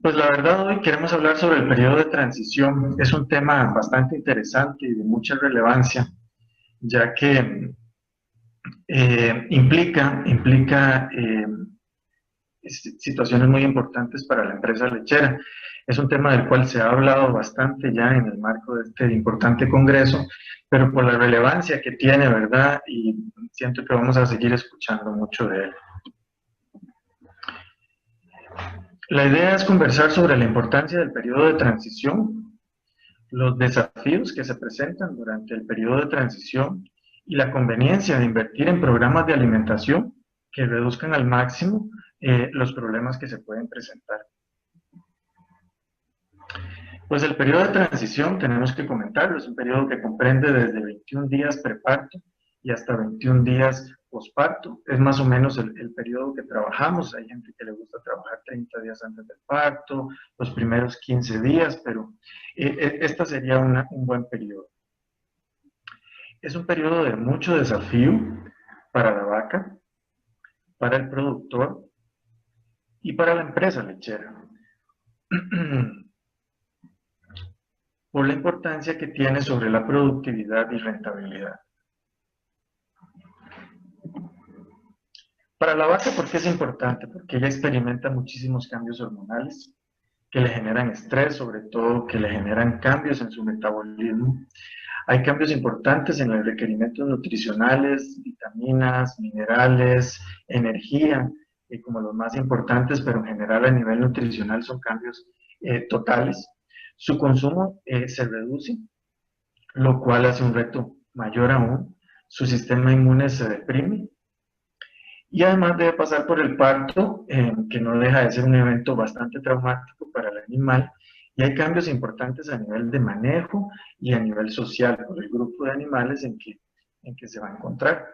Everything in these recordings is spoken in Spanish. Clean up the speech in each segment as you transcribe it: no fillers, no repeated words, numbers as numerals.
Pues la verdad hoy queremos hablar sobre el periodo de transición. Es un tema bastante interesante y de mucha relevancia, ya que implica situaciones muy importantes para la empresa lechera. Es un tema del cual se ha hablado bastante ya en el marco de este importante congreso, pero por la relevancia que tiene, ¿verdad? Y siento que vamos a seguir escuchando mucho de él. La idea es conversar sobre la importancia del periodo de transición, los desafíos que se presentan durante el periodo de transición y la conveniencia de invertir en programas de alimentación que reduzcan al máximo los problemas que se pueden presentar. Pues el periodo de transición, tenemos que comentarlo, es un periodo que comprende desde 21 días preparto y hasta 21 días posparto. Es más o menos el periodo que trabajamos. Hay gente que le gusta trabajar 30 días antes del parto, los primeros 15 días, pero esta sería un buen periodo. Es un periodo de mucho desafío para la vaca, para el productor y para la empresa lechera, por la importancia que tiene sobre la productividad y rentabilidad. Para la vaca, ¿por qué es importante? Porque ella experimenta muchísimos cambios hormonales que le generan estrés, sobre todo que le generan cambios en su metabolismo. Hay cambios importantes en los requerimientos nutricionales, vitaminas, minerales, energía, como los más importantes, pero en general a nivel nutricional son cambios totales. Su consumo se reduce, lo cual hace un reto mayor aún. Su sistema inmune se deprime y además debe pasar por el parto, que no deja de ser un evento bastante traumático para el animal, y hay cambios importantes a nivel de manejo y a nivel social por el grupo de animales en que se va a encontrar.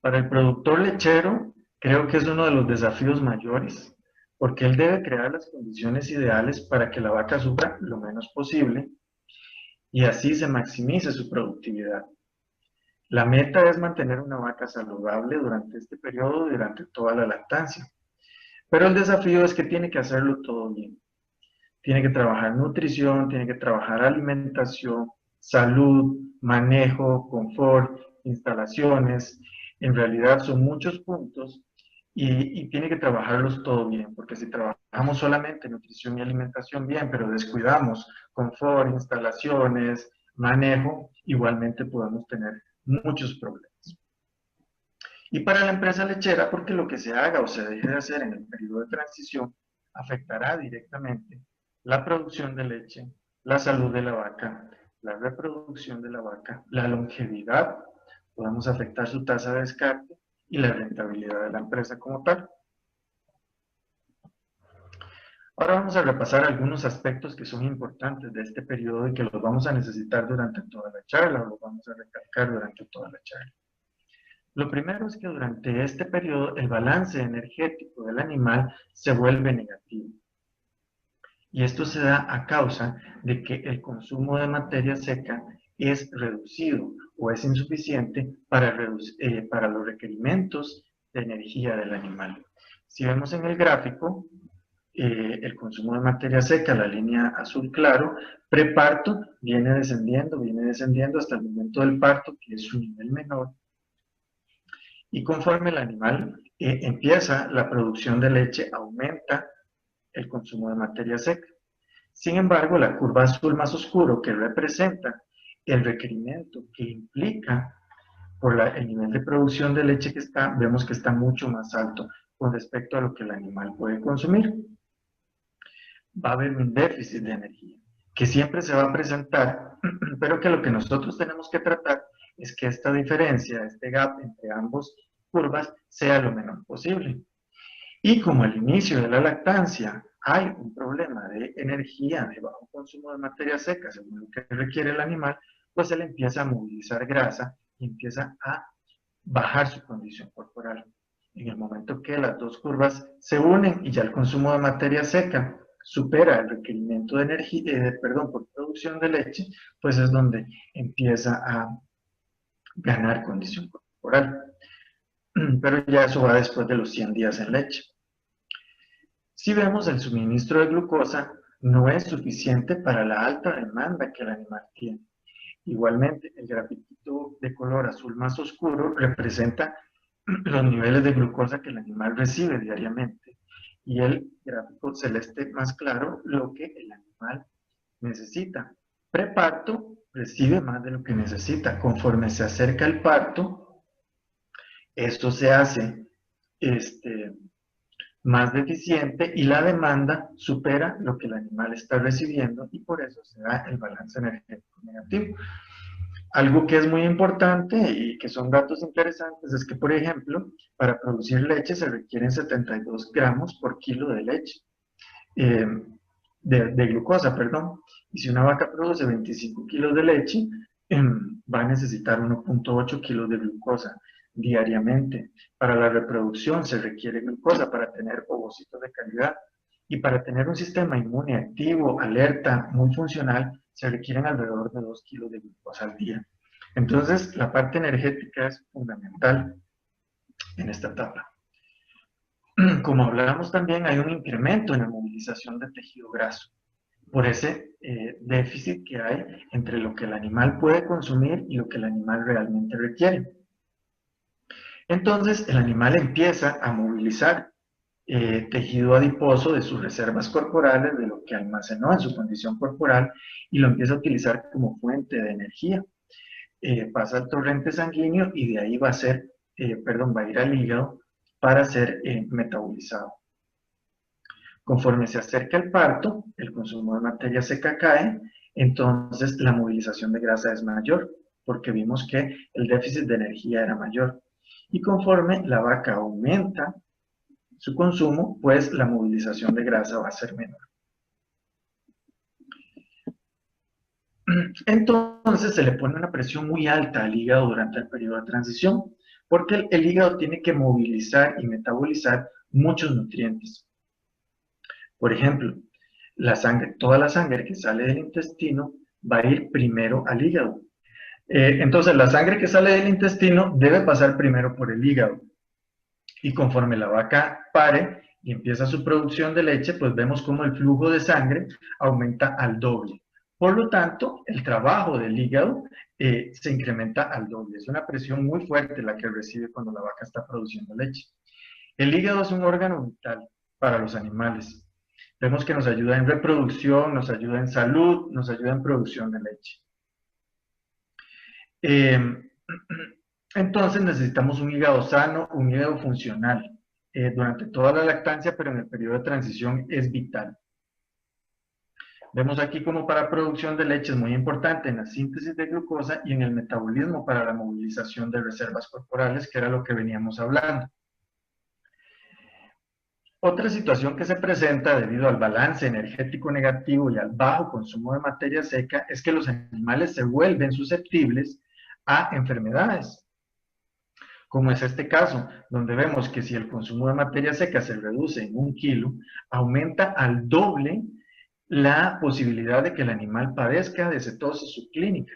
Para el productor lechero, creo que es uno de los desafíos mayores, porque él debe crear las condiciones ideales para que la vaca sufra lo menos posible y así se maximice su productividad. La meta es mantener una vaca saludable durante este periodo, durante toda la lactancia. Pero el desafío es que tiene que hacerlo todo bien. Tiene que trabajar nutrición, tiene que trabajar alimentación, salud, manejo, confort, instalaciones. En realidad son muchos puntos y tiene que trabajarlos todo bien, porque si trabajamos solamente nutrición y alimentación bien, pero descuidamos confort, instalaciones, manejo, igualmente podemos tener muchos problemas. Y para la empresa lechera, porque lo que se haga o se deje de hacer en el periodo de transición afectará directamente la producción de leche, la salud de la vaca, la reproducción de la vaca, la longevidad, podemos afectar su tasa de descarte y la rentabilidad de la empresa como tal. Ahora vamos a repasar algunos aspectos que son importantes de este periodo y que los vamos a necesitar durante toda la charla o los vamos a recalcar durante toda la charla. Lo primero es que durante este periodo el balance energético del animal se vuelve negativo. Y esto se da a causa de que el consumo de materia seca es reducido o es insuficiente para los requerimientos de energía del animal. Si vemos en el gráfico, el consumo de materia seca, la línea azul claro, preparto viene descendiendo hasta el momento del parto, que es su nivel menor, y conforme el animal empieza la producción de leche, aumenta el consumo de materia seca. Sin embargo, la curva azul más oscuro que representa el requerimiento que implica por el nivel de producción de leche que está, vemos que está mucho más alto con respecto a lo que el animal puede consumir. Va a haber un déficit de energía que siempre se va a presentar, pero que lo que nosotros tenemos que tratar es que esta diferencia, este gap entre ambos curvas sea lo menor posible. Y como al inicio de la lactancia hay un problema de energía, de bajo consumo de materia seca, según lo que requiere el animal, pues él empieza a movilizar grasa y empieza a bajar su condición corporal. En el momento que las dos curvas se unen y ya el consumo de materia seca supera el requerimiento de energía, por producción de leche, pues es donde empieza a ganar condición corporal. Pero ya eso va después de los 100 días en leche. Si vemos, el suministro de glucosa no es suficiente para la alta demanda que el animal tiene. Igualmente, el grafiquito de color azul más oscuro representa los niveles de glucosa que el animal recibe diariamente. Y el gráfico celeste más claro, lo que el animal necesita. Preparto recibe más de lo que necesita. Conforme se acerca el parto, esto se hace más deficiente y la demanda supera lo que el animal está recibiendo y por eso se da el balance energético negativo. Algo que es muy importante y que son datos interesantes es que, por ejemplo, para producir leche se requieren 72 gramos por kilo de leche, de glucosa, perdón. Y si una vaca produce 25 kilos de leche, va a necesitar 1.8 kilos de glucosa diariamente. Para la reproducción se requiere glucosa para tener ovocitos de calidad. Y para tener un sistema inmune activo, alerta, muy funcional, se requieren alrededor de 2 kilos de glucosa al día. Entonces, la parte energética es fundamental en esta etapa. Como hablábamos también, hay un incremento en la movilización de tejido graso por ese déficit que hay entre lo que el animal puede consumir y lo que el animal realmente requiere. Entonces, el animal empieza a movilizar tejido adiposo de sus reservas corporales, de lo que almacenó en su condición corporal, y lo empieza a utilizar como fuente de energía. Pasa al torrente sanguíneo y de ahí va a ir al hígado para ser metabolizado. Conforme se acerca el parto, el consumo de materia seca cae, entonces la movilización de grasa es mayor, porque vimos que el déficit de energía era mayor. Y conforme la vaca aumenta su consumo, pues la movilización de grasa va a ser menor. Entonces se le pone una presión muy alta al hígado durante el periodo de transición, porque el hígado tiene que movilizar y metabolizar muchos nutrientes. Por ejemplo, toda la sangre que sale del intestino va a ir primero al hígado. Entonces la sangre que sale del intestino debe pasar primero por el hígado. Y conforme la vaca pare y empieza su producción de leche, pues vemos cómo el flujo de sangre aumenta al doble. Por lo tanto, el trabajo del hígado se incrementa al doble. Es una presión muy fuerte la que recibe cuando la vaca está produciendo leche. El hígado es un órgano vital para los animales. Vemos que nos ayuda en reproducción, nos ayuda en salud, nos ayuda en producción de leche. Entonces necesitamos un hígado sano, un hígado funcional durante toda la lactancia, pero en el periodo de transición es vital. Vemos aquí como para producción de leche es muy importante en la síntesis de glucosa y en el metabolismo para la movilización de reservas corporales, que era lo que veníamos hablando. Otra situación que se presenta debido al balance energético negativo y al bajo consumo de materia seca es que los animales se vuelven susceptibles a enfermedades, como es este caso, donde vemos que si el consumo de materia seca se reduce en 1 kilo, aumenta al doble la posibilidad de que el animal padezca de cetosis subclínica.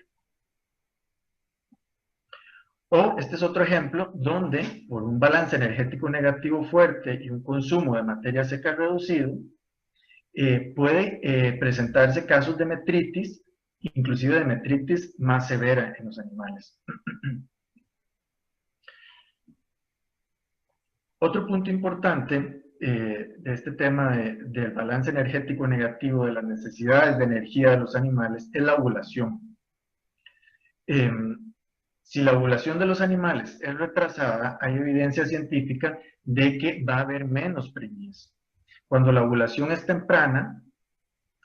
O este es otro ejemplo donde, por un balance energético negativo fuerte y un consumo de materia seca reducido, puede presentarse casos de metritis, inclusive de metritis más severa en los animales. Otro punto importante de este tema del balance energético negativo, de las necesidades de energía de los animales, es la ovulación. Si la ovulación de los animales es retrasada, hay evidencia científica de que va a haber menos preñez. Cuando la ovulación es temprana,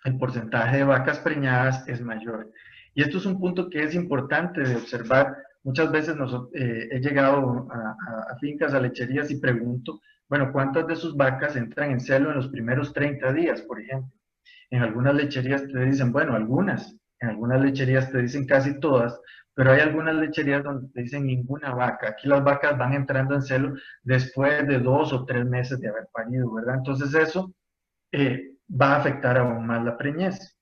el porcentaje de vacas preñadas es mayor. Y esto es un punto que es importante de observar. Muchas veces he llegado a fincas, a lecherías y pregunto, bueno, ¿cuántas de sus vacas entran en celo en los primeros 30 días, por ejemplo? En algunas lecherías te dicen, bueno, algunas. En algunas lecherías te dicen casi todas, pero hay algunas lecherías donde te dicen ninguna vaca. Aquí las vacas van entrando en celo después de 2 o 3 meses de haber parido, ¿verdad? Entonces eso va a afectar aún más la preñez.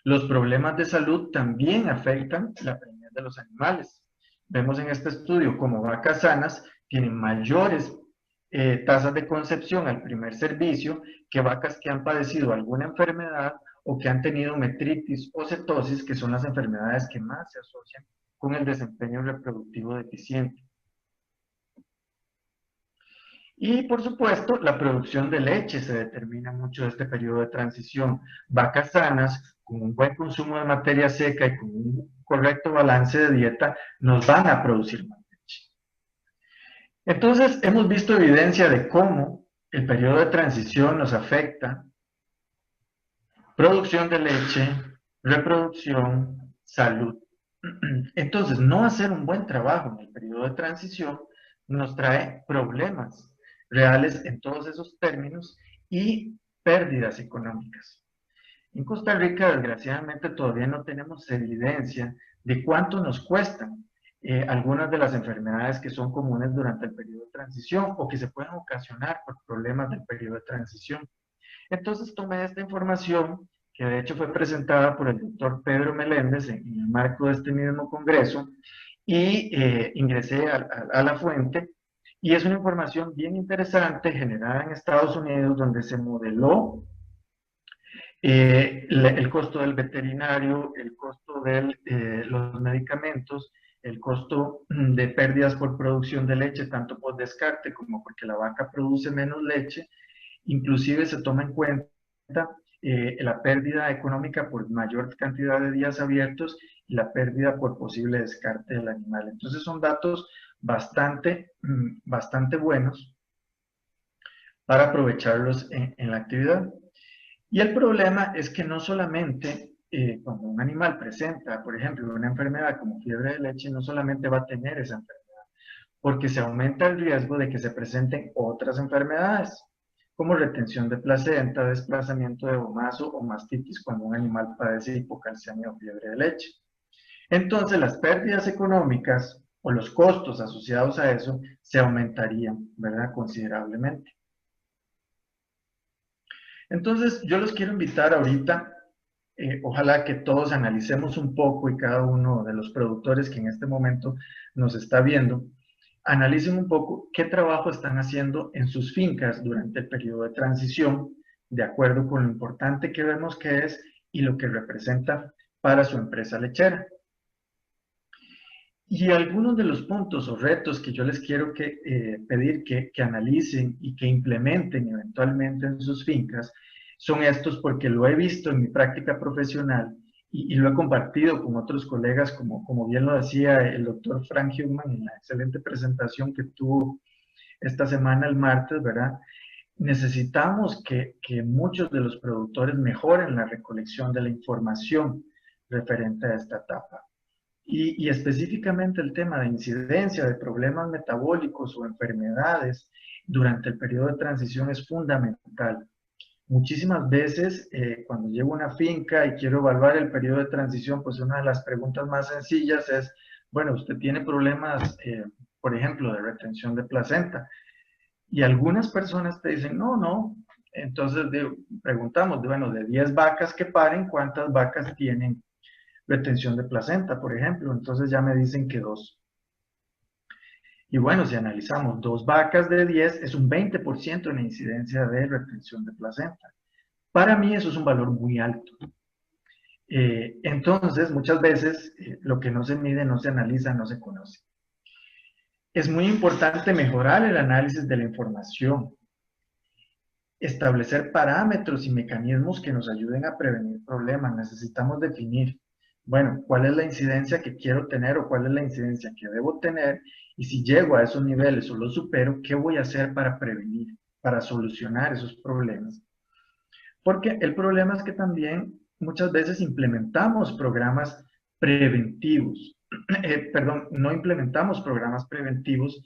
Los problemas de salud también afectan la preñez de los animales. Vemos en este estudio como vacas sanas tienen mayores tasas de concepción al primer servicio que vacas que han padecido alguna enfermedad o que han tenido metritis o cetosis, que son las enfermedades que más se asocian con el desempeño reproductivo deficiente. Y por supuesto, la producción de leche se determina mucho de este periodo de transición. Vacas sanas, con un buen consumo de materia seca y con un correcto balance de dieta, nos van a producir más leche. Entonces, hemos visto evidencia de cómo el periodo de transición nos afecta producción de leche, reproducción, salud. Entonces, no hacer un buen trabajo en el periodo de transición nos trae problemas reales en todos esos términos y pérdidas económicas. En Costa Rica, desgraciadamente, todavía no tenemos evidencia de cuánto nos cuestan algunas de las enfermedades que son comunes durante el periodo de transición o que se pueden ocasionar por problemas del periodo de transición. Entonces tomé esta información, que de hecho fue presentada por el doctor Pedro Meléndez en el marco de este mismo congreso, y ingresé a la fuente, y es una información bien interesante generada en Estados Unidos, donde se modeló el costo del veterinario, el costo de los medicamentos, el costo de pérdidas por producción de leche, tanto por descarte como porque la vaca produce menos leche. Inclusive se toma en cuenta la pérdida económica por mayor cantidad de días abiertos y la pérdida por posible descarte del animal. Entonces son datos bastante buenos para aprovecharlos en la actividad. Y el problema es que no solamente cuando un animal presenta, por ejemplo, una enfermedad como fiebre de leche, no solamente va a tener esa enfermedad, porque se aumenta el riesgo de que se presenten otras enfermedades, como retención de placenta, desplazamiento de gomazo o mastitis cuando un animal padece hipocalcemia o fiebre de leche. Entonces, las pérdidas económicas o los costos asociados a eso se aumentarían, ¿verdad? Considerablemente. Entonces, yo los quiero invitar ahorita, ojalá que todos analicemos un poco y cada uno de los productores que en este momento nos está viendo, analicen un poco qué trabajo están haciendo en sus fincas durante el periodo de transición, de acuerdo con lo importante que vemos que es y lo que representa para su empresa lechera. Y algunos de los puntos o retos que yo les quiero pedir que analicen y que implementen eventualmente en sus fincas son estos, porque lo he visto en mi práctica profesional y lo he compartido con otros colegas, como bien lo decía el doctor Frank Human en la excelente presentación que tuvo esta semana el martes, ¿verdad? Necesitamos que muchos de los productores mejoren la recolección de la información referente a esta etapa. Y específicamente el tema de incidencia de problemas metabólicos o enfermedades durante el periodo de transición es fundamental. Muchísimas veces cuando llego a una finca y quiero evaluar el periodo de transición, pues una de las preguntas más sencillas es, bueno, usted tiene problemas, por ejemplo, de retención de placenta. Y algunas personas te dicen, no, no. Entonces preguntamos, bueno, de 10 vacas que paren, ¿cuántas vacas tienen retención de placenta, por ejemplo? Entonces ya me dicen que 2. Y bueno, si analizamos 2 vacas de 10, es un 20% en la incidencia de retención de placenta. Para mí eso es un valor muy alto. Entonces, muchas veces lo que no se mide, no se analiza, no se conoce. Es muy importante mejorar el análisis de la información, establecer parámetros y mecanismos que nos ayuden a prevenir problemas. Necesitamos definir, bueno, cuál es la incidencia que quiero tener o cuál es la incidencia que debo tener, y si llego a esos niveles o los supero, ¿qué voy a hacer para prevenir, para solucionar esos problemas? Porque el problema es que también muchas veces implementamos programas preventivos, perdón, no implementamos programas preventivos,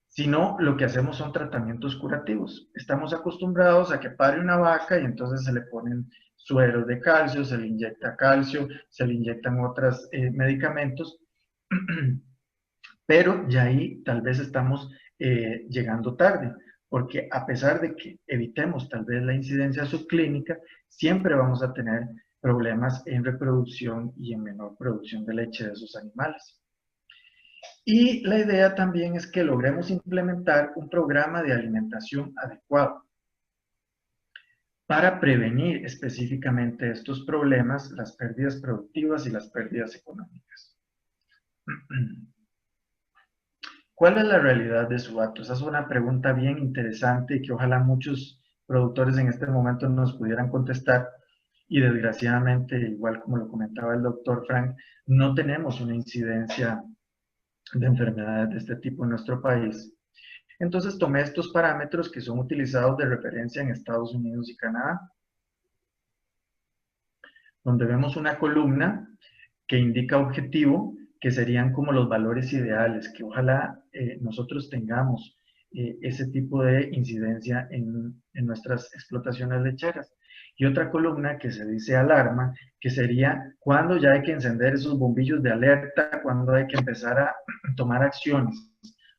sino lo que hacemos son tratamientos curativos. Estamos acostumbrados a que pare una vaca y entonces se le ponen sueros de calcio, se le inyecta calcio, se le inyectan otros medicamentos, pero ya ahí tal vez estamos llegando tarde, porque a pesar de que evitemos tal vez la incidencia subclínica, siempre vamos a tener problemas en reproducción y en menor producción de leche de esos animales. Y la idea también es que logremos implementar un programa de alimentación adecuado para prevenir específicamente estos problemas, las pérdidas productivas y las pérdidas económicas. ¿Cuál es la realidad de su acto? Esa es una pregunta bien interesante y que ojalá muchos productores en este momento nos pudieran contestar. Y desgraciadamente, igual como lo comentaba el doctor Frank, no tenemos una incidencia de enfermedades de este tipo en nuestro país. Entonces tomé estos parámetros que son utilizados de referencia en Estados Unidos y Canadá, donde vemos una columna que indica objetivo, que serían como los valores ideales, que ojalá nosotros tengamos ese tipo de incidencia en nuestras explotaciones lecheras. Y otra columna que se dice alarma, que sería cuando ya hay que encender esos bombillos de alerta, cuando hay que empezar a tomar acciones,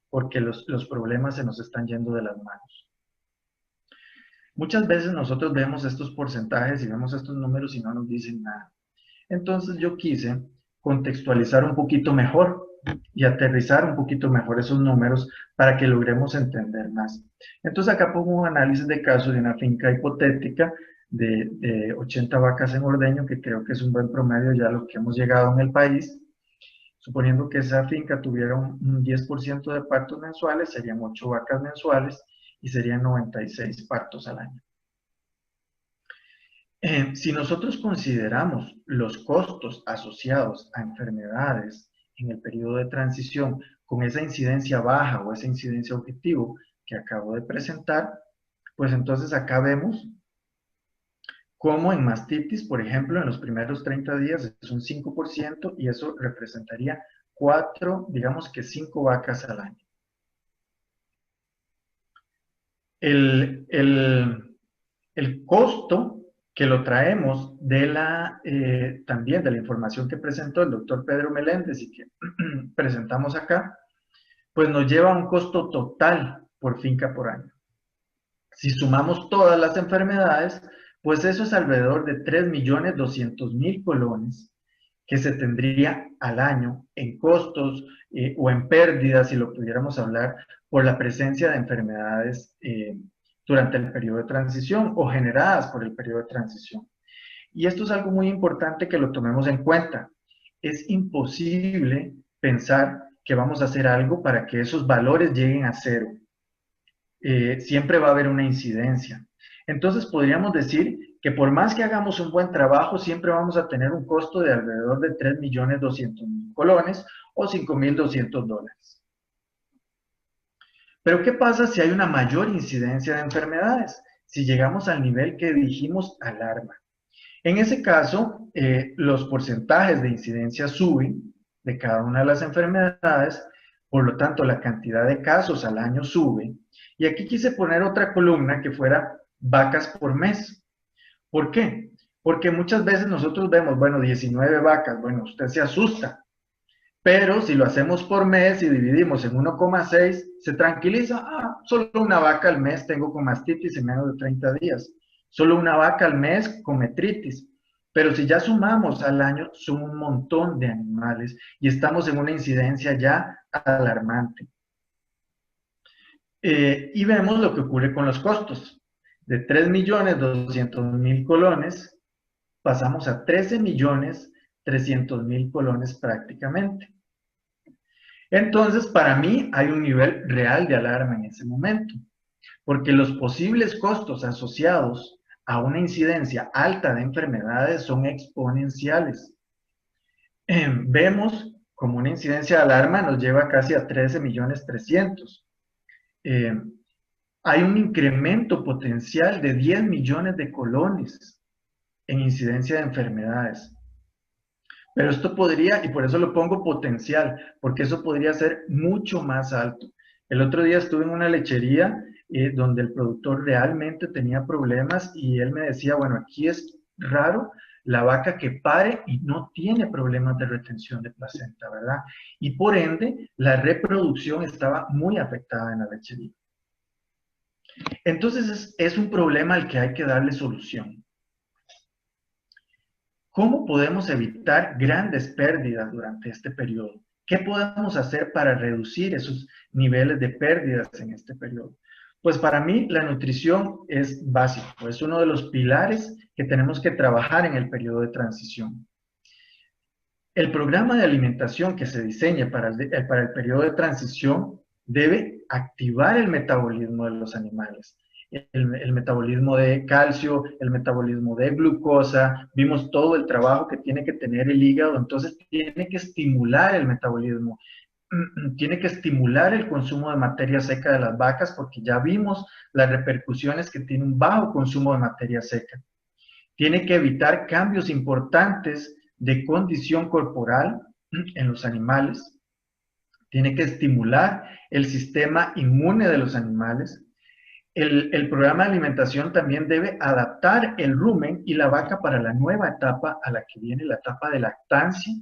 porque los problemas se nos están yendo de las manos. Muchas veces nosotros vemos estos porcentajes y vemos estos números y no nos dicen nada. Entonces yo quise contextualizar un poquito mejor y aterrizar un poquito mejor esos números para que logremos entender más. Entonces acá pongo un análisis de caso de una finca hipotética de 80 vacas en ordeño, que creo que es un buen promedio ya lo que hemos llegado en el país. Suponiendo que esa finca tuviera un 10% de partos mensuales, serían 8 vacas mensuales y serían 96 partos al año. Si nosotros consideramos los costos asociados a enfermedades en el periodo de transición con esa incidencia baja o esa incidencia objetivo que acabo de presentar, pues entonces acá vemos cómo en mastitis, por ejemplo, en los primeros 30 días es un 5% y eso representaría 4, digamos que 5 vacas al año. El costo que lo traemos también de la información que presentó el doctor Pedro Meléndez y que presentamos acá, pues nos lleva a un costo total por finca por año. Si sumamos todas las enfermedades, pues eso es alrededor de 3.200.000 colones que se tendría al año en costos o en pérdidas, si lo pudiéramos hablar, por la presencia de enfermedades durante el periodo de transición o generadas por el periodo de transición. Y esto es algo muy importante que lo tomemos en cuenta. Es imposible pensar que vamos a hacer algo para que esos valores lleguen a cero. Siempre va a haber una incidencia. Entonces podríamos decir que por más que hagamos un buen trabajo, siempre vamos a tener un costo de alrededor de 3.200.000 colones o $5.200. Pero ¿qué pasa si hay una mayor incidencia de enfermedades? Si llegamos al nivel que dijimos alarma. En ese caso, los porcentajes de incidencia suben de cada una de las enfermedades, por lo tanto la cantidad de casos al año sube. Y aquí quise poner otra columna que fuera vacas por mes. ¿Por qué? Porque muchas veces nosotros vemos, bueno, 19 vacas, bueno, usted se asusta, pero si lo hacemos por mes y dividimos en 1,6, se tranquiliza, solo una vaca al mes tengo con mastitis en menos de 30 días, solo una vaca al mes con metritis, pero si ya sumamos al año, son un montón de animales y estamos en una incidencia ya alarmante. Y vemos lo que ocurre con los costos. De 3.200.000 colones pasamos a 13.300.000 colones prácticamente. Entonces, para mí hay un nivel real de alarma en ese momento, porque los posibles costos asociados a una incidencia alta de enfermedades son exponenciales. Vemos como una incidencia de alarma nos lleva casi a 13.300.000. Hay un incremento potencial de 10 millones de colones en incidencia de enfermedades. Pero esto podría, y por eso lo pongo potencial, porque eso podría ser mucho más alto. El otro día estuve en una lechería donde el productor realmente tenía problemas y él me decía, bueno, aquí es raro la vaca que pare y no tiene problemas de retención de placenta, ¿verdad? Y por ende, la reproducción estaba muy afectada en la lechería. Entonces es un problema al que hay que darle solución. ¿Cómo podemos evitar grandes pérdidas durante este periodo? ¿Qué podemos hacer para reducir esos niveles de pérdidas en este periodo? Pues para mí la nutrición es básico, es uno de los pilares que tenemos que trabajar en el periodo de transición. El programa de alimentación que se diseñe para el periodo de transición debe activar el metabolismo de los animales. El metabolismo de calcio, el metabolismo de glucosa, vimos todo el trabajo que tiene que tener el hígado, entonces tiene que estimular el metabolismo, tiene que estimular el consumo de materia seca de las vacas, porque ya vimos las repercusiones que tiene un bajo consumo de materia seca. Tiene que evitar cambios importantes de condición corporal en los animales. Tiene que estimular el sistema inmune de los animales. El programa de alimentación también debe adaptar el rumen y la vaca para la nueva etapa a la que viene, la etapa de lactancia,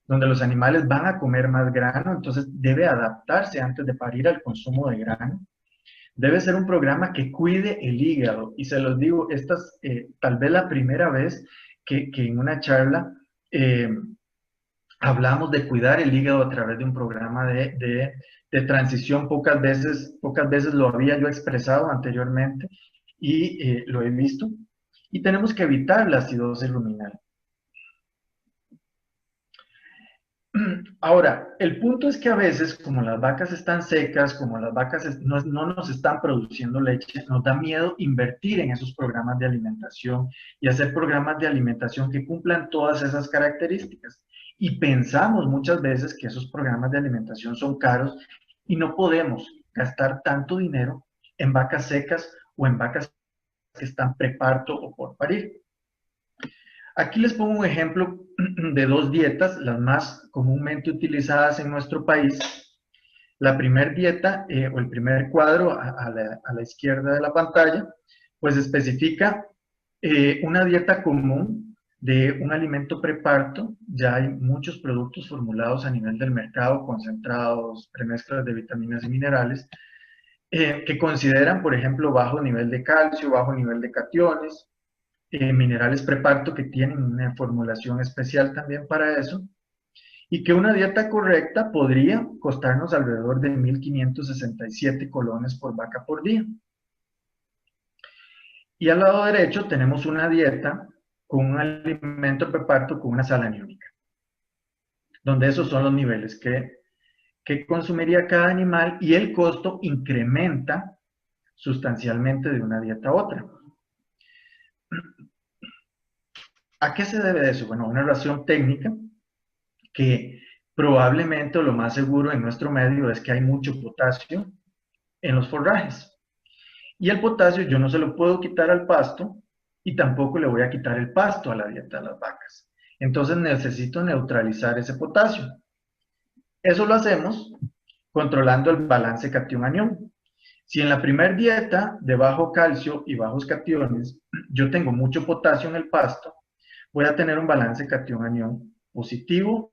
donde los animales van a comer más grano, entonces debe adaptarse antes de parir al consumo de grano. Debe ser un programa que cuide el hígado. Y se los digo, esta es tal vez la primera vez que en una charla eh, hablamos de cuidar el hígado a través de un programa de transición. Pocas veces lo había yo expresado anteriormente y lo he visto. Y tenemos que evitar la acidosis ruminal. Ahora, el punto es que a veces, como las vacas están secas, como las vacas no nos están produciendo leche, nos da miedo invertir en esos programas de alimentación y hacer programas de alimentación que cumplan todas esas características. Y pensamos muchas veces que esos programas de alimentación son caros y no podemos gastar tanto dinero en vacas secas o en vacas que están preparto o por parir. Aquí les pongo un ejemplo de dos dietas, las más comúnmente utilizadas en nuestro país. La primera dieta, o el primer cuadro a la izquierda de la pantalla, pues especifica una dieta común de un alimento preparto. Ya hay muchos productos formulados a nivel del mercado, concentrados, premezclas de vitaminas y minerales, que consideran, por ejemplo, bajo nivel de calcio, bajo nivel de cationes, minerales preparto que tienen una formulación especial también para eso, y que una dieta correcta podría costarnos alrededor de 1.567 colones por vaca por día. Y al lado derecho tenemos una dieta con un alimento preparto con una sal aniónica, donde esos son los niveles que consumiría cada animal y el costo incrementa sustancialmente de una dieta a otra. ¿A qué se debe eso? Bueno, una razón técnica que probablemente lo más seguro en nuestro medio es que hay mucho potasio en los forrajes. Y el potasio yo no se lo puedo quitar al pasto y tampoco le voy a quitar el pasto a la dieta de las vacas. Entonces necesito neutralizar ese potasio. Eso lo hacemos controlando el balance cation-anión. Si en la primera dieta de bajo calcio y bajos cationes yo tengo mucho potasio en el pasto, voy a tener un balance cation-anión positivo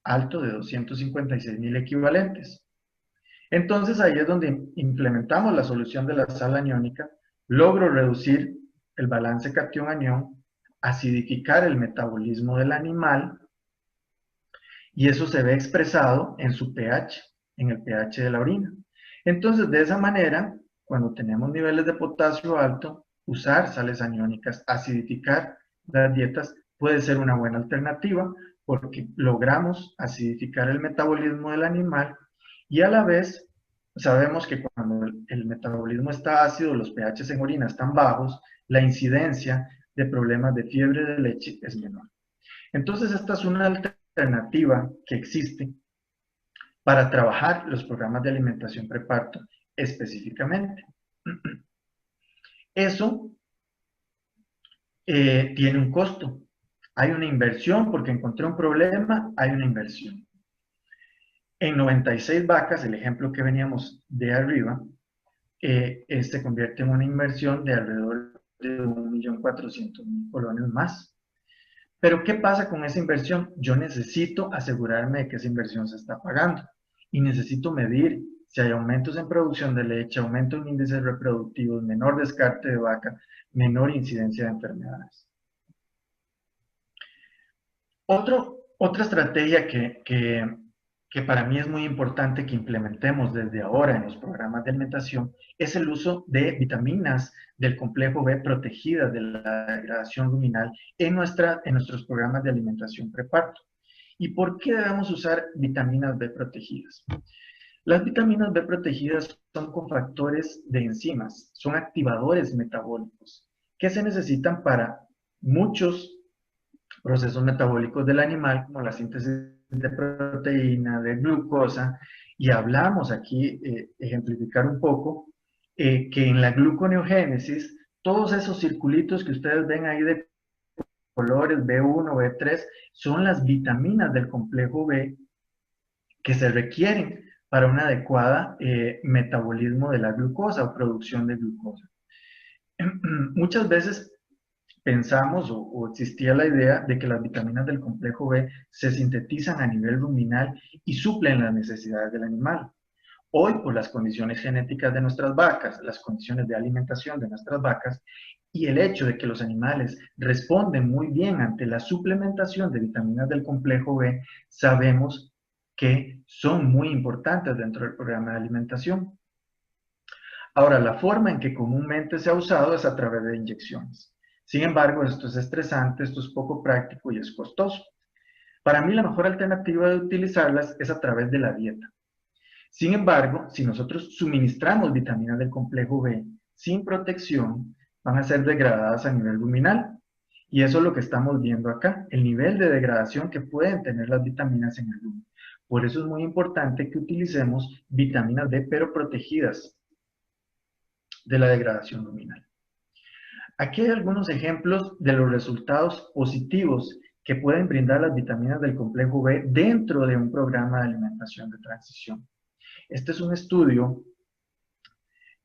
alto de 256.000 equivalentes. Entonces ahí es donde implementamos la solución de la sal aniónica, logro reducir el balance cation-anión, acidificar el metabolismo del animal y eso se ve expresado en su pH, en el pH de la orina. Entonces de esa manera, cuando tenemos niveles de potasio alto, usar sales aniónicas, acidificar las dietas puede ser una buena alternativa porque logramos acidificar el metabolismo del animal y a la vez sabemos que cuando el metabolismo está ácido, los pHs en orina están bajos, la incidencia de problemas de fiebre de leche es menor. Entonces esta es una alternativa que existe para trabajar los programas de alimentación preparto específicamente. Eso tiene un costo. Hay una inversión, porque encontré un problema, hay una inversión. En 96 vacas, el ejemplo que veníamos de arriba, se convierte en una inversión de alrededor de 1.400.000 colones más. Pero ¿qué pasa con esa inversión? Yo necesito asegurarme de que esa inversión se está pagando y necesito medir si hay aumentos en producción de leche, aumento en índices reproductivos, menor descarte de vaca, menor incidencia de enfermedades. Otra estrategia que que para mí es muy importante que implementemos desde ahora en los programas de alimentación es el uso de vitaminas del complejo B protegidas de la degradación ruminal en nuestros programas de alimentación preparto. ¿Y por qué debemos usar vitaminas B protegidas? Las vitaminas B protegidas son cofactores de enzimas, son activadores metabólicos que se necesitan para muchos procesos metabólicos del animal, como la síntesis de proteína, de glucosa, y hablamos aquí, ejemplificar un poco, que en la gluconeogénesis, todos esos circulitos que ustedes ven ahí de colores B1, B3, son las vitaminas del complejo B que se requieren para un adecuado metabolismo de la glucosa o producción de glucosa. Muchas veces pensamos o existía la idea de que las vitaminas del complejo B se sintetizan a nivel ruminal y suplen las necesidades del animal. Hoy, por las condiciones genéticas de nuestras vacas, las condiciones de alimentación de nuestras vacas y el hecho de que los animales responden muy bien ante la suplementación de vitaminas del complejo B, sabemos que son muy importantes dentro del programa de alimentación. Ahora, la forma en que comúnmente se ha usado es a través de inyecciones. Sin embargo, esto es estresante, esto es poco práctico y es costoso. Para mí, la mejor alternativa de utilizarlas es a través de la dieta. Sin embargo, si nosotros suministramos vitaminas del complejo B sin protección, van a ser degradadas a nivel ruminal. Y eso es lo que estamos viendo acá, el nivel de degradación que pueden tener las vitaminas en el rumen. Por eso es muy importante que utilicemos vitaminas B, pero protegidas de la degradación ruminal. Aquí hay algunos ejemplos de los resultados positivos que pueden brindar las vitaminas del complejo B dentro de un programa de alimentación de transición. Este es un estudio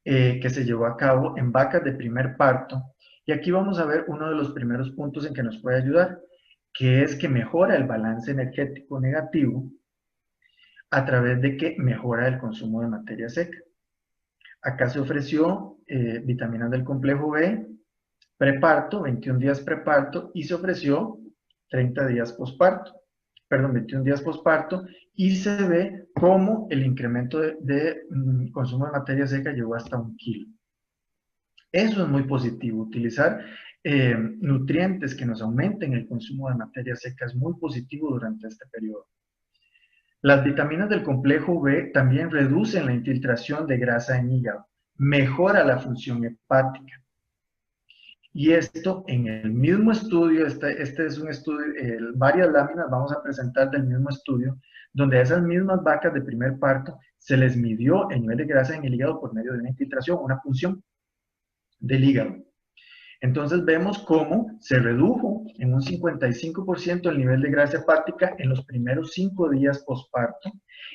que se llevó a cabo en vacas de primer parto y aquí vamos a ver uno de los primeros puntos en que nos puede ayudar, que es que mejora el balance energético negativo a través de que mejora el consumo de materia seca. Acá se ofreció vitaminas del complejo B, preparto, 21 días preparto, y se ofreció 30 días posparto, perdón, 21 días posparto, y se ve cómo el incremento de consumo de materia seca llegó hasta 1 kilo. Eso es muy positivo, utilizar nutrientes que nos aumenten el consumo de materia seca es muy positivo durante este periodo. Las vitaminas del complejo B también reducen la infiltración de grasa en hígado, mejora la función hepática. Y esto en el mismo estudio, este es un estudio, varias láminas vamos a presentar del mismo estudio, donde a esas mismas vacas de primer parto se les midió el nivel de grasa en el hígado por medio de una infiltración, una punción del hígado. Entonces vemos cómo se redujo en un 55% el nivel de grasa hepática en los primeros 5 días posparto.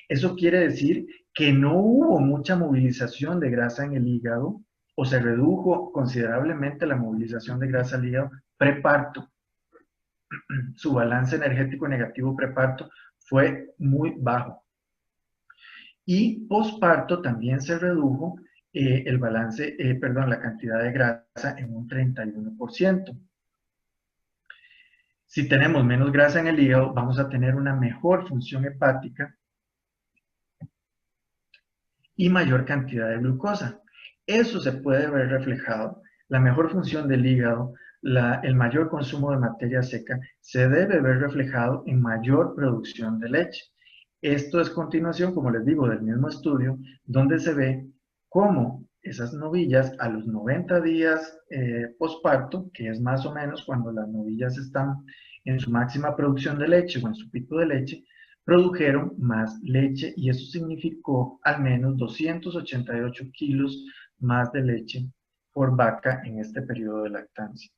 Eso quiere decir que no hubo mucha movilización de grasa en el hígado o se redujo considerablemente la movilización de grasa al hígado preparto. Su balance energético negativo preparto fue muy bajo. Y posparto también se redujo el balance, la cantidad de grasa en un 31%. Si tenemos menos grasa en el hígado, vamos a tener una mejor función hepática y mayor cantidad de glucosa. Eso se puede ver reflejado. La mejor función del hígado, el mayor consumo de materia seca, se debe ver reflejado en mayor producción de leche. Esto es continuación, como les digo, del mismo estudio, donde se ve cómo esas novillas a los 90 días posparto, que es más o menos cuando las novillas están en su máxima producción de leche o en su pico de leche, produjeron más leche y eso significó al menos 288 kilos más de leche por vaca en este periodo de lactancia.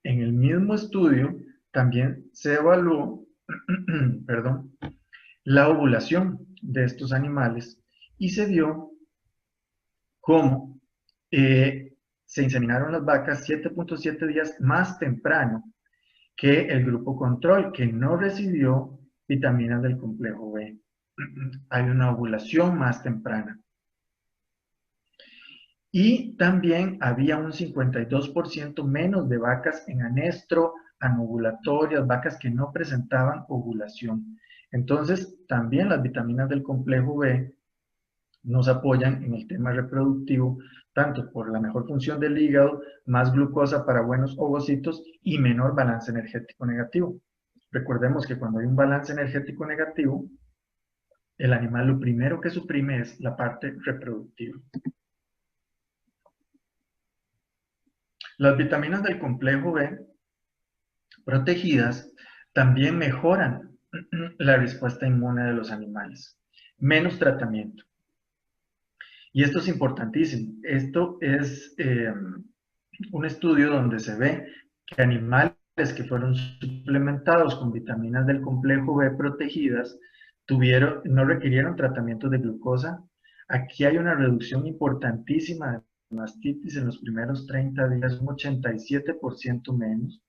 En el mismo estudio también se evaluó perdón, la ovulación de estos animales y se vio cómo se inseminaron las vacas 7.7 días más temprano que el grupo control, que no recibió vitaminas del complejo B. Hay una ovulación más temprana. Y también había un 52% menos de vacas en anestro anovulatorias, vacas que no presentaban ovulación. Entonces, también las vitaminas del complejo B nos apoyan en el tema reproductivo, tanto por la mejor función del hígado, más glucosa para buenos ovocitos y menor balance energético negativo. Recordemos que cuando hay un balance energético negativo, el animal lo primero que suprime es la parte reproductiva. Las vitaminas del complejo B protegidas también mejoran la respuesta inmune de los animales. Menos tratamiento. Y esto es importantísimo. Esto es un estudio donde se ve que animales que fueron suplementados con vitaminas del complejo B protegidas no requirieron tratamiento de glucosa. Aquí hay una reducción importantísima de mastitis en los primeros 30 días, un 87% menos.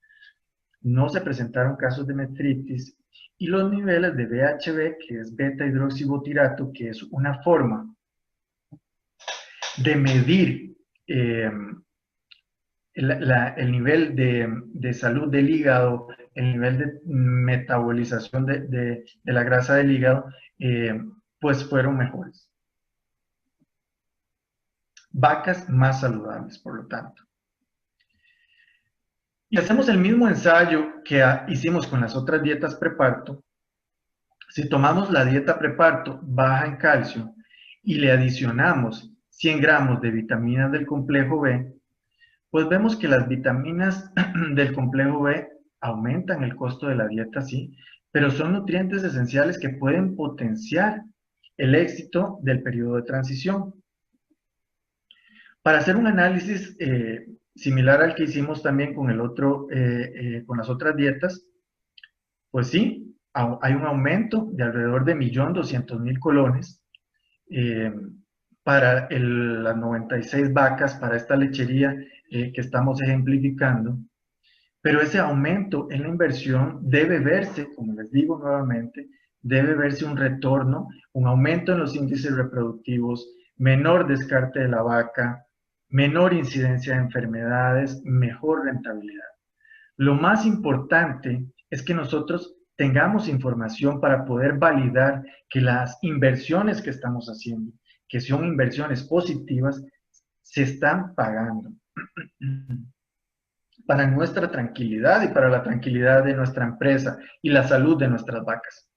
No se presentaron casos de metritis y los niveles de BHB, que es beta hidroxibutirato, que es una forma de medir el nivel de salud del hígado, el nivel de metabolización de la grasa del hígado, pues fueron mejores. Vacas más saludables, por lo tanto. Y hacemos el mismo ensayo que hicimos con las otras dietas preparto. Si tomamos la dieta preparto baja en calcio y le adicionamos 100 gramos de vitaminas del complejo B, pues vemos que las vitaminas del complejo B aumentan el costo de la dieta, sí, pero son nutrientes esenciales que pueden potenciar el éxito del periodo de transición. Para hacer un análisis similar al que hicimos también con con las otras dietas, pues sí, hay un aumento de alrededor de 1.200.000 colones para las 96 vacas, para esta lechería que estamos ejemplificando, pero ese aumento en la inversión debe verse, como les digo nuevamente, debe verse un retorno, un aumento en los índices reproductivos, menor descarte de la vaca, menor incidencia de enfermedades, mejor rentabilidad. Lo más importante es que nosotros tengamos información para poder validar que las inversiones que estamos haciendo, que son inversiones positivas, se están pagando para nuestra tranquilidad y para la tranquilidad de nuestra empresa y la salud de nuestras vacas.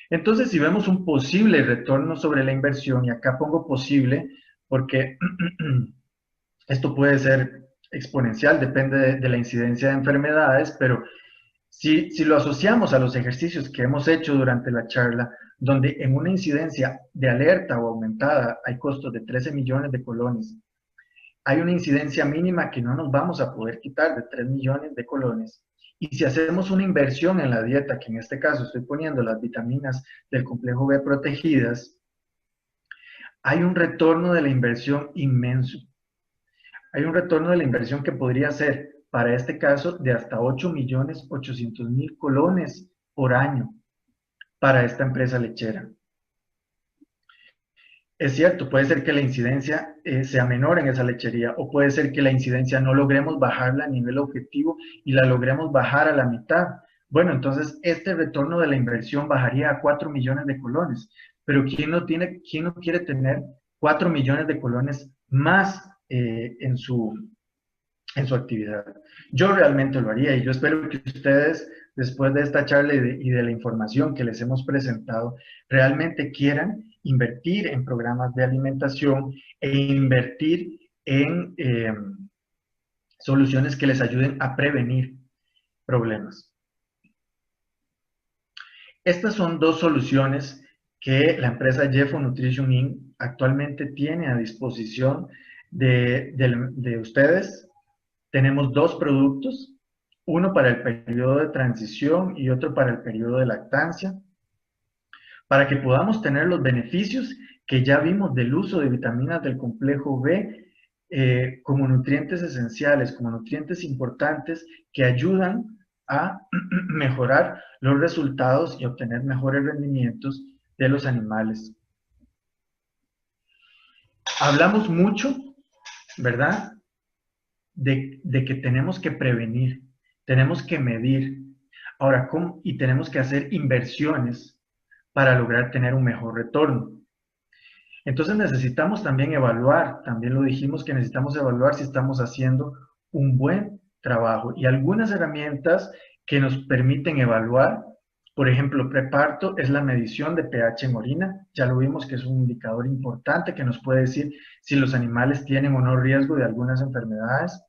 Entonces, si vemos un posible retorno sobre la inversión, y acá pongo posible porque esto puede ser exponencial, depende de la incidencia de enfermedades, pero si lo asociamos a los ejercicios que hemos hecho durante la charla, donde en una incidencia de alerta o aumentada hay costos de 13 millones de colones, hay una incidencia mínima que no nos vamos a poder quitar de 3 millones de colones. Y si hacemos una inversión en la dieta, que en este caso estoy poniendo las vitaminas del complejo B protegidas, hay un retorno de la inversión inmenso. Hay un retorno de la inversión que podría ser, para este caso, de hasta 8.800.000 colones por año para esta empresa lechera. Es cierto, puede ser que la incidencia sea menor en esa lechería, o puede ser que la incidencia no logremos bajarla a nivel objetivo y la logremos bajar a la mitad. Bueno, entonces este retorno de la inversión bajaría a 4 millones de colones. Pero ¿quién no quiere tener 4 millones de colones más en su actividad? Yo realmente lo haría, y yo espero que ustedes, después de esta charla y de la información que les hemos presentado, realmente quieran invertir en programas de alimentación e invertir en soluciones que les ayuden a prevenir problemas. Estas son dos soluciones que la empresa Jeffo Nutrition Inc. actualmente tiene a disposición de ustedes. Tenemos dos productos, uno para el periodo de transición y otro para el periodo de lactancia, para que podamos tener los beneficios que ya vimos del uso de vitaminas del complejo B como nutrientes esenciales, como nutrientes importantes que ayudan a mejorar los resultados y obtener mejores rendimientos de los animales. Hablamos mucho, ¿verdad?, de que tenemos que prevenir, Tenemos que medir. Ahora, ¿cómo? Y tenemos que hacer inversiones para lograr tener un mejor retorno. Entonces necesitamos también evaluar, también lo dijimos que necesitamos evaluar si estamos haciendo un buen trabajo. Y algunas herramientas que nos permiten evaluar, por ejemplo, preparto es la medición de pH en orina. Ya lo vimos que es un indicador importante que nos puede decir si los animales tienen o no riesgo de algunas enfermedades.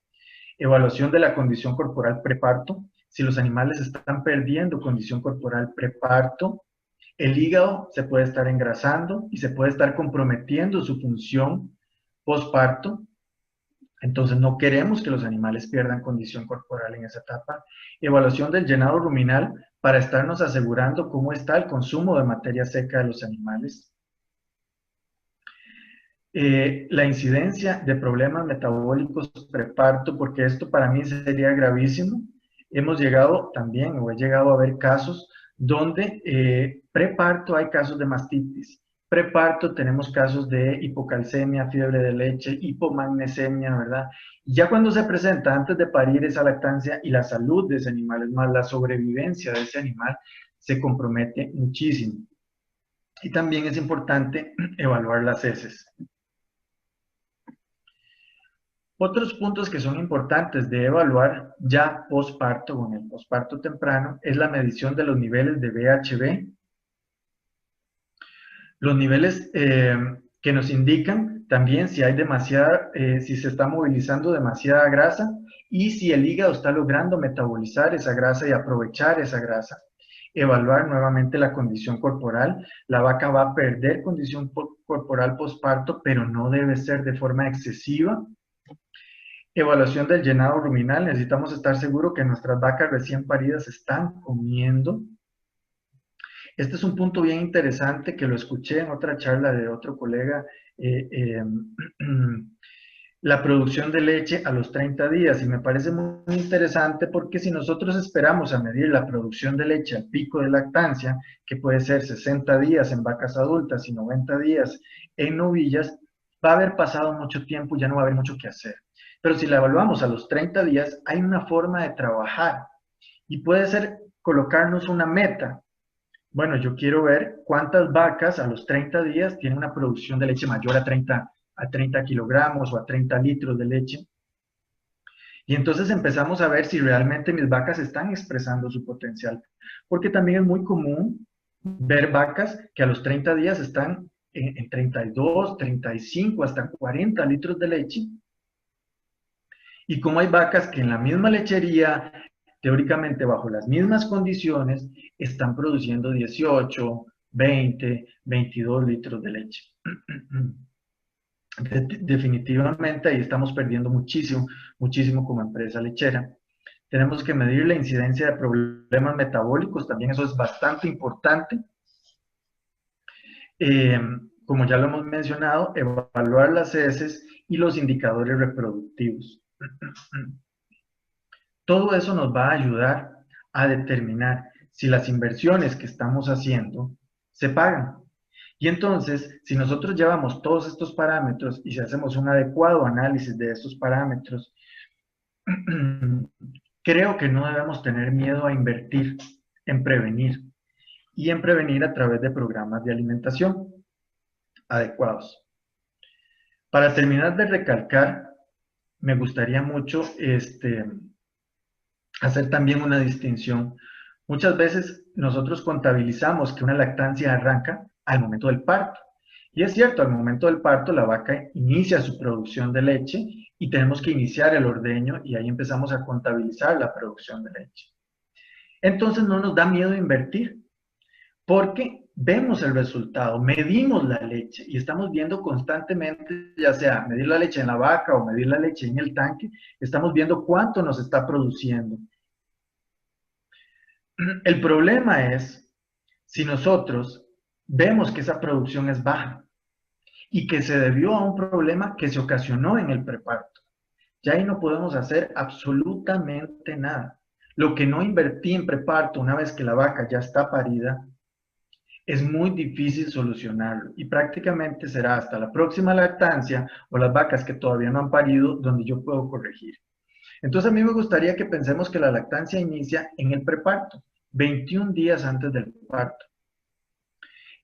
Evaluación de la condición corporal preparto. Si los animales están perdiendo condición corporal preparto, el hígado se puede estar engrasando y se puede estar comprometiendo su función postparto. Entonces no queremos que los animales pierdan condición corporal en esa etapa. Evaluación del llenado ruminal para estarnos asegurando cómo está el consumo de materia seca de los animales. La incidencia de problemas metabólicos preparto, porque esto para mí sería gravísimo. Hemos llegado también, o he llegado a ver casos donde preparto hay casos de mastitis. Preparto tenemos casos de hipocalcemia, fiebre de leche, hipomagnesemia, ¿verdad? Y ya cuando se presenta antes de parir esa lactancia y la salud de ese animal, es más, la sobrevivencia de ese animal, se compromete muchísimo. Y también es importante evaluar las heces. Otros puntos que son importantes de evaluar ya postparto o en el postparto temprano es la medición de los niveles de BHB, los niveles que nos indican también si hay demasiada, si se está movilizando demasiada grasa y si el hígado está logrando metabolizar esa grasa y aprovechar esa grasa. Evaluar nuevamente la condición corporal. La vaca va a perder condición corporal postparto, pero no debe ser de forma excesiva. Evaluación del llenado ruminal. Necesitamos estar seguros que nuestras vacas recién paridas están comiendo. Este es un punto bien interesante que lo escuché en otra charla de otro colega. La producción de leche a los 30 días. Y me parece muy interesante porque si nosotros esperamos a medir la producción de leche al pico de lactancia, que puede ser 60 días en vacas adultas y 90 días en novillas, va a haber pasado mucho tiempo y ya no va a haber mucho que hacer. Pero si la evaluamos a los 30 días, hay una forma de trabajar y puede ser colocarnos una meta. Bueno, yo quiero ver cuántas vacas a los 30 días tienen una producción de leche mayor a 30 kilogramos o a 30 litros de leche. Y entonces empezamos a ver si realmente mis vacas están expresando su potencial. Porque también es muy común ver vacas que a los 30 días están en 32, 35, hasta 40 litros de leche. Y como hay vacas que en la misma lechería, teóricamente bajo las mismas condiciones, están produciendo 18, 20, 22 litros de leche. Definitivamente ahí estamos perdiendo muchísimo, muchísimo como empresa lechera. Tenemos que medir la incidencia de problemas metabólicos, también eso es bastante importante. Como ya lo hemos mencionado, evaluar las heces y los indicadores reproductivos. Todo eso nos va a ayudar a determinar si las inversiones que estamos haciendo se pagan. Y entonces, si nosotros llevamos todos estos parámetros y si hacemos un adecuado análisis de estos parámetros, creo que no debemos tener miedo a invertir en prevenir y en prevenir a través de programas de alimentación adecuados. Para terminar de recalcar, me gustaría mucho hacer también una distinción. Muchas veces nosotros contabilizamos que una lactancia arranca al momento del parto. Y es cierto, al momento del parto la vaca inicia su producción de leche y tenemos que iniciar el ordeño y ahí empezamos a contabilizar la producción de leche. Entonces no nos da miedo invertir porque vemos el resultado, medimos la leche y estamos viendo constantemente, ya sea medir la leche en la vaca o medir la leche en el tanque, estamos viendo cuánto nos está produciendo. El problema es si nosotros vemos que esa producción es baja y que se debió a un problema que se ocasionó en el preparto. Ya ahí no podemos hacer absolutamente nada. Lo que no invertí en preparto una vez que la vaca ya está parida, es muy difícil solucionarlo y prácticamente será hasta la próxima lactancia o las vacas que todavía no han parido donde yo puedo corregir. Entonces a mí me gustaría que pensemos que la lactancia inicia en el preparto, 21 días antes del parto.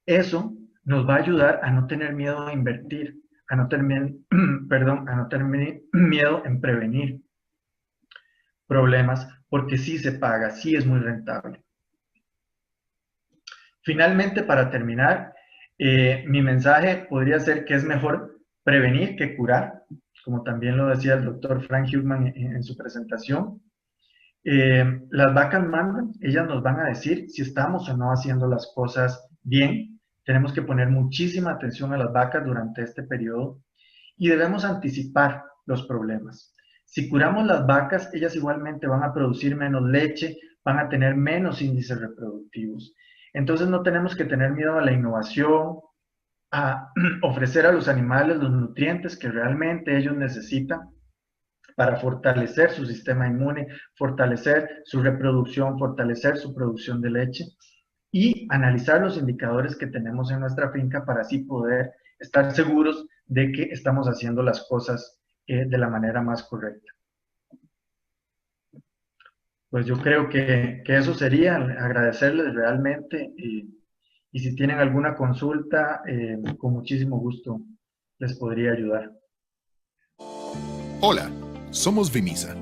Eso nos va a ayudar a no tener miedo a invertir, a no tener, perdón, a no tener miedo en prevenir problemas, porque sí se paga, sí es muy rentable. Finalmente, para terminar, mi mensaje podría ser que es mejor prevenir que curar, como también lo decía el doctor Frank Hughman en su presentación. Las vacas mandan, ellas nos van a decir si estamos o no haciendo las cosas bien. Tenemos que poner muchísima atención a las vacas durante este periodo y debemos anticipar los problemas. Si curamos las vacas, ellas igualmente van a producir menos leche, van a tener menos índices reproductivos. Entonces no tenemos que tener miedo a la innovación, a ofrecer a los animales los nutrientes que realmente ellos necesitan para fortalecer su sistema inmune, fortalecer su reproducción, fortalecer su producción de leche y analizar los indicadores que tenemos en nuestra finca para así poder estar seguros de que estamos haciendo las cosas de la manera más correcta. Pues yo creo que eso sería, agradecerles realmente y si tienen alguna consulta, con muchísimo gusto les podría ayudar. Hola, somos Vimisa.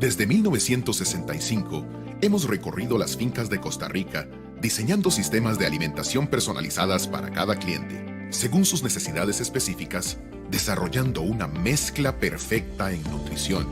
Desde 1965 hemos recorrido las fincas de Costa Rica diseñando sistemas de alimentación personalizadas para cada cliente, según sus necesidades específicas, desarrollando una mezcla perfecta en nutrición,